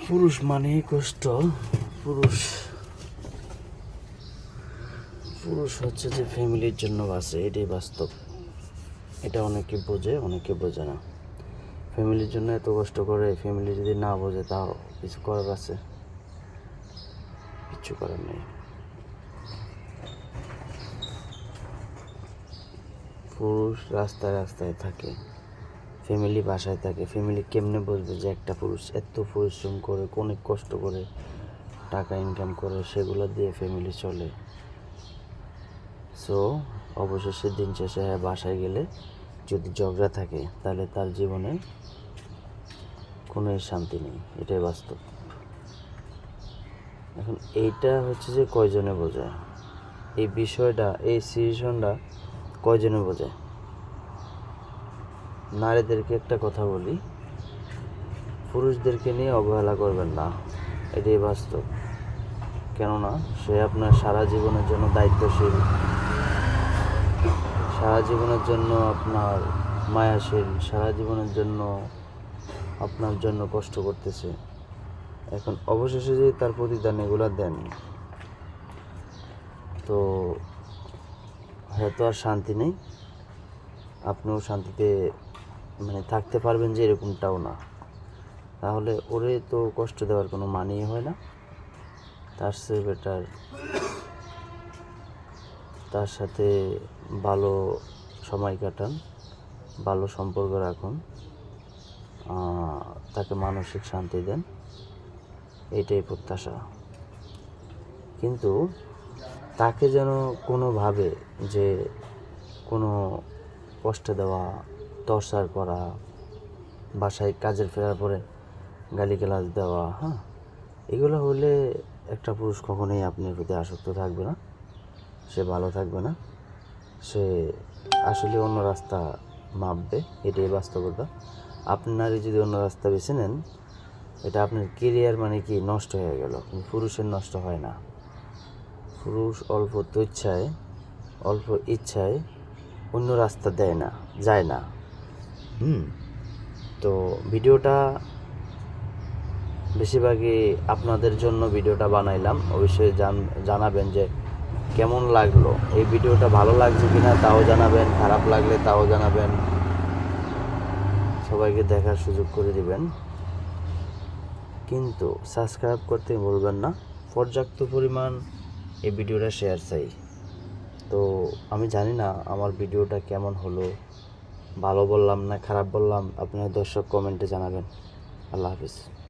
পুরুষ মানেই কষ্ট। পুরুষ পুরুষ হচ্ছে যে ফ্যামিলির জন্য বাঁচে, এটাই বাস্তব। এটা অনেকে বোঝে, অনেকে বোঝে না। ফ্যামিলির জন্য এত কষ্ট করে, ফ্যামিলি যদি না বোঝে তাও কিছু করার আছে? কিচ্ছু করার নেই। পুরুষ রাস্তায় রাস্তায় থাকে, ফ্যামিলি বাসায় থাকে। ফ্যামিলি কেমনে বুঝবে যে একটা পুরুষ এত পরিশ্রম করে, অনেক কষ্ট করে টাকা ইনকাম করে, সেগুলো দিয়ে ফ্যামিলি চলে? সো অবশেষে দিন শেষে বাসায় গেলে যদি ঝগড়া থাকে, তাহলে তার জীবনে কোনো শান্তি নেই। এটাই বাস্তব। এখন এইটা হচ্ছে যে কয়জনে বোঝায় এই বিষয়টা, এই সিচুয়েশনটা কয়জনে বোঝায়? নারীদেরকে একটা কথা বলি, পুরুষদেরকে নিয়ে অবহেলা করবেন না, এটাই বাস্তব। কেননা সে আপনার সারা জীবনের জন্য দায়িত্বশীল, সারা জীবনের জন্য আপনার মায়াশীল, সারা জীবনের জন্য আপনার জন্য কষ্ট করতেছে। এখন অবশেষে যদি তার প্রতিদান এগুলো দেন, তো হয়তো আর শান্তি নেই, আপনিও শান্তিতে থাকতে পারবেন যে এরকমটাও না। তাহলে ওরে তো কষ্ট দেওয়ার কোনো মানেই হয় না। তার চেয়ে বেটার তার সাথে ভালো সময় কাটান, ভালো সম্পর্ক রাখুন, তাকে মানসিক শান্তি দেন, এটাই প্রত্যাশা। কিন্তু তাকে যেন কোনোভাবে যে কোনো কষ্ট দেওয়া, টর্চার করা, বাসায় কাজের ফেরার পরে গালিগালাজ দেওয়া, এগুলো হলে একটা পুরুষ কখনোই আপনার প্রতি আসক্ত থাকবে না, সে ভালো থাকবে না, সে আসলে অন্য রাস্তা মাপবে। এটাই বাস্তবতা। আপনারই যদি অন্য রাস্তা বেছে নেন, এটা আপনার কেরিয়ার কি নষ্ট হয়ে গেল। কিন্তু পুরুষের নষ্ট হয় না। পুরুষ অল্প ইচ্ছায় অন্য রাস্তা যায় না। তো ভিডিওটা বেশিরভাগই আপনাদের জন্য ভিডিওটা বানাইলাম। অবশ্যই জানাবেন যে কেমন লাগলো এই ভিডিওটা, ভালো লাগছে কিনা তাও জানাবেন, খারাপ লাগলে তাও জানাবেন। সবাইকে দেখার সুযোগ করে দিবেন, কিন্তু সাবস্ক্রাইব করতে ভুলবেন না। পর্যাপ্ত পরিমাণ এই ভিডিওটা শেয়ার চাই। তো আমি জানি না আমার ভিডিওটা কেমন হলো, ভালো বললাম না খারাপ বললাম, আপনারা দর্শক কমেন্টে জানাবেন। আল্লাহ হাফিজ।